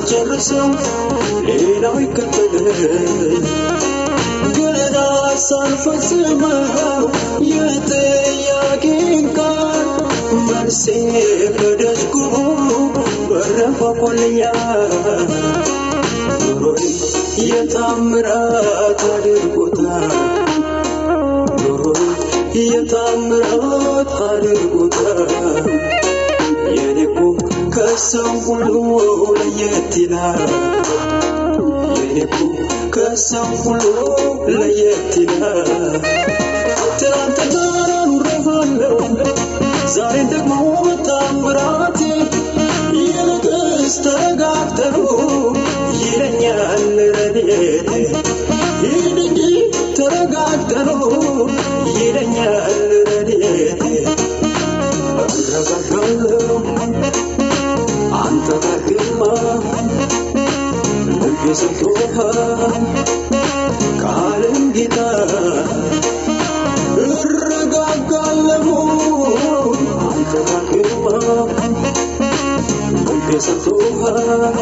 ሳልጨርሰው ሌላው ይከተል ገና ሳልፈጽመው የጥያቄን ቃል መልሴ ከደጅ ቆሞ በረንኳኳልኛል ኑሮዬ የታምራት አድርጎታል ኑሮዬ የታምራት አድርጎታል የኔኮ ከሰው ሁሉ ለየት ይላል የኔኮ ከሰው ሁሉ ለየት ይላል ትናንትና ኑሬሃለሁ ዛሬን ደግሞ በታምራቴ ይልቅስ ተረጋግተው ይለኛል ረድኤቴ ሂድ እንጂ ተረጋግተው ይለኛል ረድኤቴ እረጋጋለሁ አንተ ጋርማ ልቤ ሰጥቶሃል ቃልን ጌታ እረጋጋለሁ አንተ ጋርማ ልቤ ሰጥቶሃል